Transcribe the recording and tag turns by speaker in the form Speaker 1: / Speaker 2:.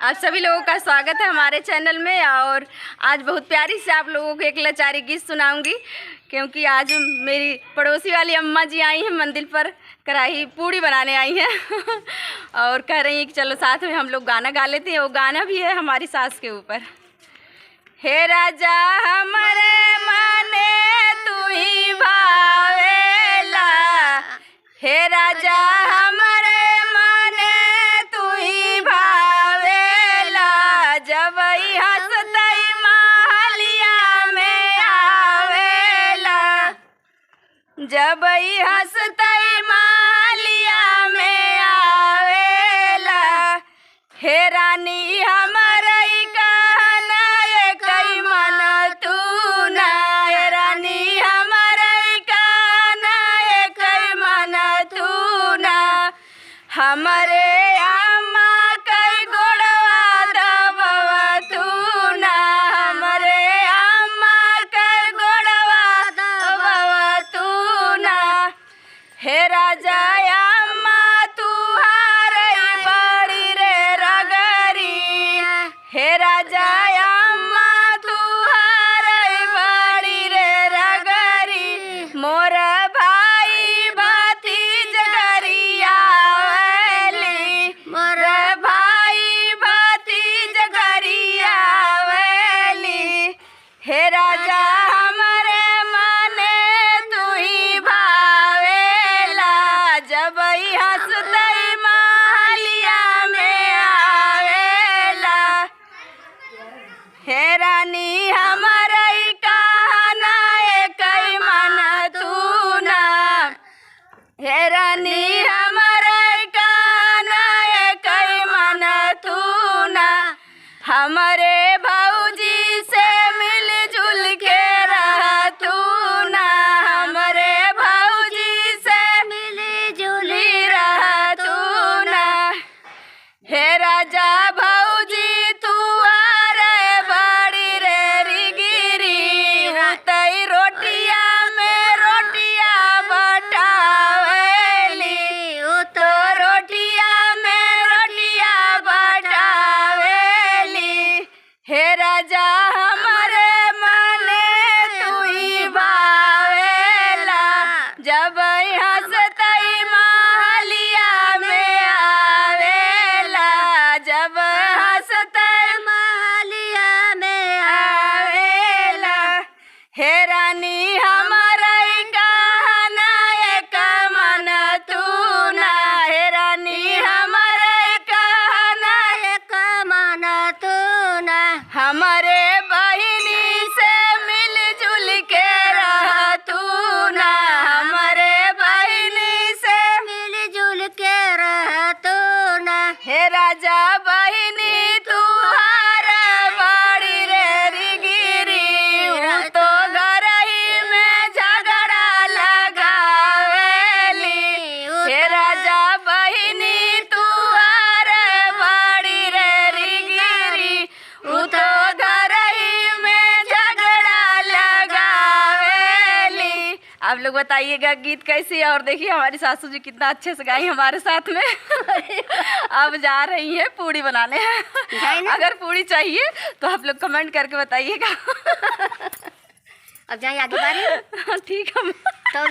Speaker 1: आप सभी लोगों का स्वागत है हमारे चैनल में। और आज बहुत प्यारी से आप लोगों को एक लाचारी गीत सुनाऊंगी, क्योंकि आज मेरी पड़ोसी वाली अम्मा जी आई हैं मंदिर पर, कढ़ाई पूड़ी बनाने आई हैं और कह रही हैं कि चलो साथ में हम लोग गाना गा लेते हैं। वो गाना भी है हमारी सास के ऊपर। हे राजा हमारे माने तू ही भावेला, हे राजा हमारे माने तू ही भावेला, जब हंसतई महलिया में आवेला, जब हंसतई महलिया में आवेला, हे रानी हमारे हमारे अम्मा कई गोड़वा दबवा तू ना, हमारे अम्मा कई गोड़वा दबवा तू ना, हे राजा अम्मा तू हारे बड़ी रे रगरी, हे राजा अम्मा तू हारे बड़ी रे रगरी, मोर भाई भतीज गरिया, हे राजा हमारे माने तू ही भावेला, जब हंसतई महलिया में आवेला, हे रानी हमारे कहना कई मन तू ना, हे रानी हमारे कहना कई मन तू ना, हमारे भौजी से मिलजुल के रह तू ना, हमारे भौजी से मिलजुल रह तू ना, हे राजा भौजी तू आरे बड़ी रे रिगिरी, उतई रोटिया में रोटिया बटावेली, तो रोटिया में रोटिया बटावेली, हे राजा हमारे माने तू ही भावेला, जब हंसतई महलिया में आवेला, जब हंसतई महलिया में आवेला, हे रानी हमारे कहना एक मन तू ना, हे रानी हमारे कहना एक मन तू ना, हमारे बहिनी से मिलजुल के रह तू ना, हमारे बहिनी से मिलजुल के रह तू ना, हे राजा बहिनी तू हार बड़ी रे रिगिरी, तो घर ही में झगड़ा लगावेली, हे राजा बहिनी तू हार बड़ी रे रिगिरी, तो आप लोग बताइएगा गीत कैसी है। और देखिए हमारी सासू जी कितना अच्छे से गाई हमारे साथ में अब जा रही है पूड़ी बनाने अगर पूड़ी चाहिए तो आप लोग कमेंट करके बताइएगा।
Speaker 2: अब जाइए आगे बारी।
Speaker 1: ठीक है।
Speaker 2: तो